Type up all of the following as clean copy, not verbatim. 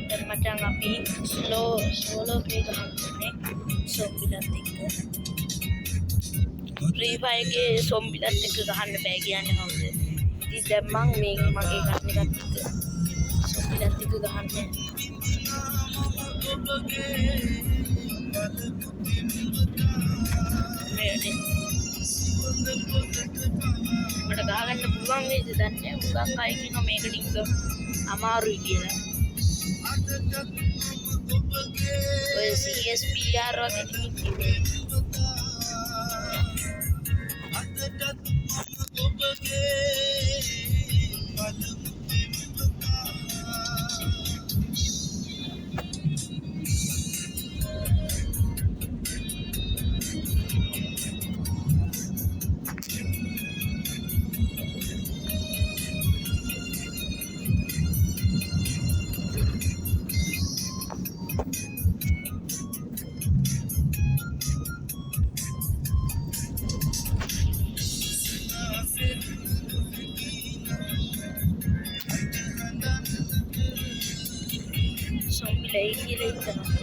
දැන් මචං අපි සෝලෝ ප්ලේ ගහන්නේ සොම්බිලත් එක්ක. ෆ්‍රී ෆයර් එකේ සොම්බිලත් එක්ක ගහන්න බෑ කියන්නේ කවුද? ඉතින් දැන් මම මේ මගේ ගන්න එකත් එක්ක සොම්බිලත් එක්ක ගහන්නේ. මේනේ මට ගහගන්න පුළුවන් වේද දන්නේ නැහැ. උගක් අය කියනවා මේක ඩිංග අමාරුයි කියලා. ඔය CSPR වගේ කෙනෙක් ඉන්නේ. Zombie කියලා හිතනවා.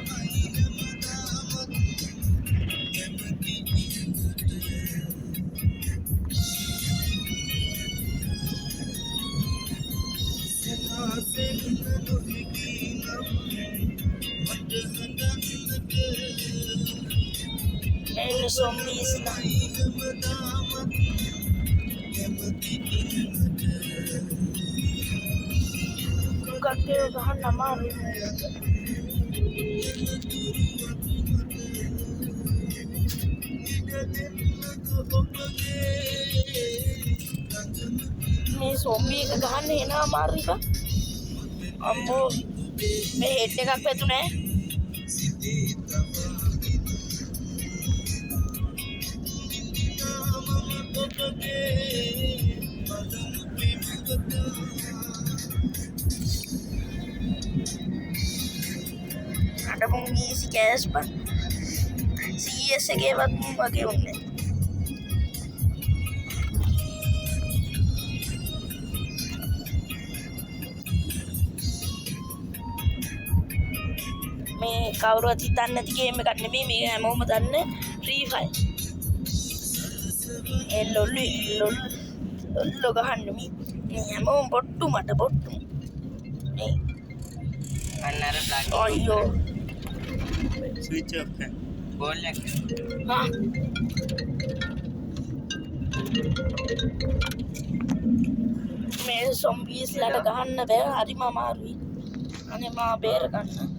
And zombies na. Kakek bahan nama මේ zombie එක ගහන්න එන අමාරුයි බා. අම්මෝ මේ හෙඩ් එකක් වැදුනේ. ada mengisi gas pak CS එකේවත් වගේ වුණේ මේ කවුරුත් හිතන්නේ නැති ගේම් එකක් නෙමෙයි මේක හැමෝම දන්නේ ෆ්‍රී ෆයර් ඒ ලොල්ලෝ ගහන්න මේ හැමෝම බොට්ටු මට බොට්ටු මේ අන්නර ප්ලග් අයියෝ ස්විච් ඔෆ් කර බෝල් එක හා මේ zombies ලට ගහන්න බෑ හරිම අමාරුයි අනේ මා බේර ගන්න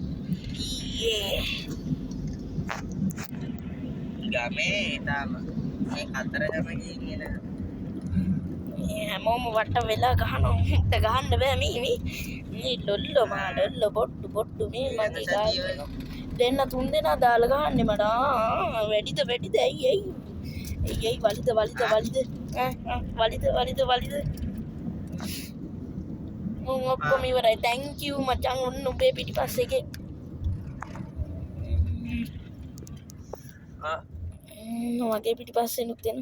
ගමේ තාම මේ හතර ගම ගිහින් එන හැමෝම වට වෙලා ගහනවා ගහන්න බෑ මේ ලොල්ලෝ මා ලොල්ලෝ බොට්ටු මේ මගේ ගාන දෙන්න තුන් දෙනා දාලා ගහන්නේ මට වැඩිද ඇයි වලිද ඔක්කොම ඉවරයි thank you මචං ඔන්න උඹේ පිටිපස්සේ එකේ මගේ පිටිපස්සේ නුත් එන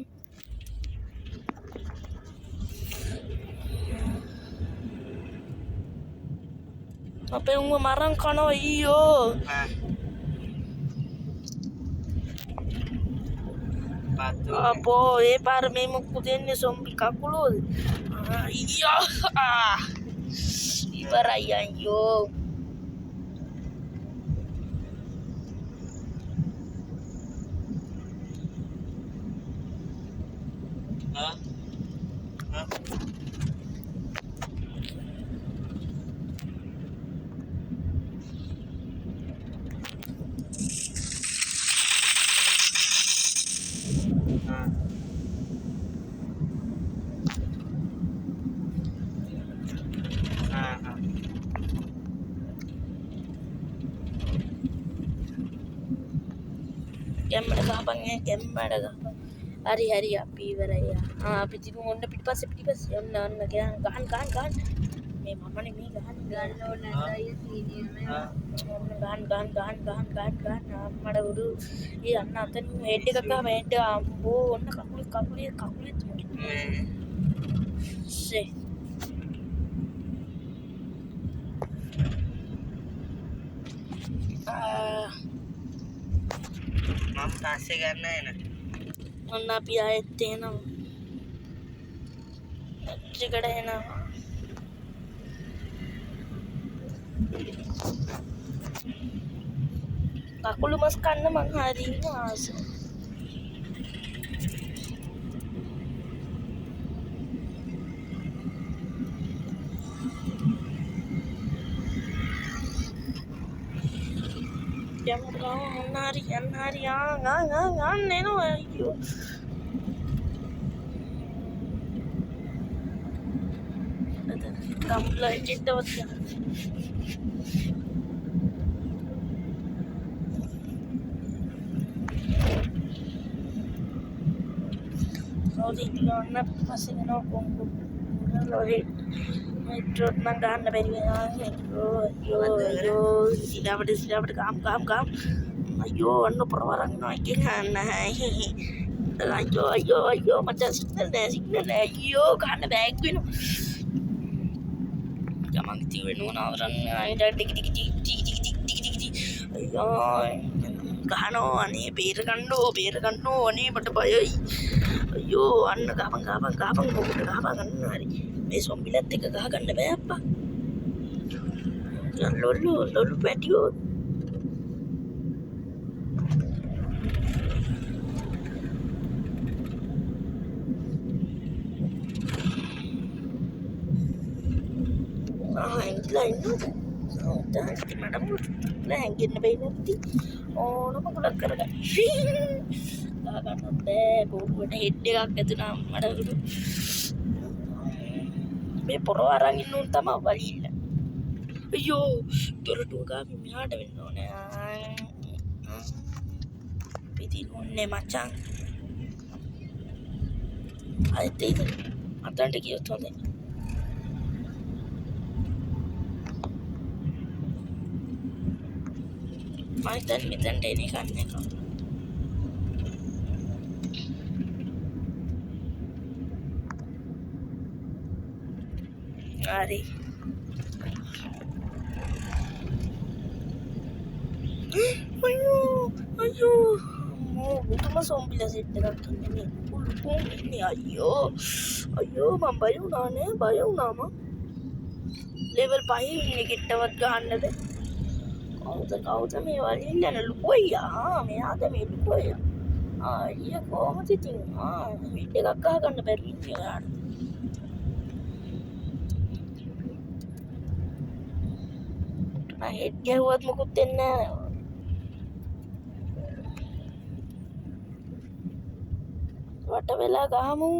අපේ උඹ මරන් කනවා ඊයෝ අපෝ ඒ පාර මේ මොකද දෙන්නේ zombie කකුලෝද ඊයෝ ඉවරයි අයියෝ कैमरा कहां है कैमरा हरी අපි ඉවරයි අපි තිබු මොන්න පිටිපස්සේ ඔන්න ගහන් මේ මමනේ මේ ගහන්න ඕන නැතයි සීනියර් ගහන් මඩ උඩු ඒ අන්න අතන හෙඩ් එකක් ගහම හෙඩ් අම්බෝ ඔන්න කකුලේ ෂේ මම පස්සේ ගන්න එන. ඔන්න අපි ආයෙත් එනවා. ටිකට එනවා. කකුළු මස් කන්න මං හරිම ආසයි. Trot nang gana beri yo silapat kam ayo anu perwarang no ikan ayo macam signal ayo gana bag win jamang tiwin una orang ada dik ayo gano ani beer kando ani but bayai ayo anna gabang hari මේ සොම්බිලත් එක ගහ ගන්න බෑ අප්පා. ලොල්ලු පැටියෝ. ඇඟිලා ඉන්නවද? තාත්ති මඩම හැංගෙන්න බැයි නැති. ඕනම කුලක් කරගන්න. ගහ ගන්න බෑ බෝඩුවට හෙඩ් එකක් ඇතුණා මඩකට. මේ පොරව අරන් ඉන්න උන් තමයි වලිල්ල. අයියෝ දොරටුව ගාවින් මෙහාට වෙන්න ඕනේ. පිටින් ඔන්නේ මචං. ආයෙත් ඒක අතන්ට ගියොත් හොඳයි. මයිතන් මෙතන්ට එන එක නැහැ. Ari. Ayo. Mau butuh mas zombie lah set dekat ini. Pulpung ini ayo. Bayu nama. Level 5 ini kita buat ganda deh. Kau tu me wali ni na lupoya. Me ada me lupoya. Iya kau macam ting. Video kakak ganda beri ni kan. Head ගැහුවත් මොකුත් වෙන්නේ නැහැ. වට වෙලා ගහමු.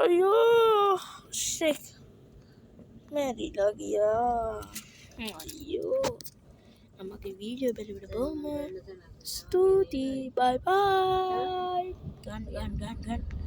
අයියෝ ෂෙක් මැරිලා ගියා. අයියෝ මගේ වීඩියෝ බලන්න බොහොම ස්තුතියි. බයි බයි. ගන්න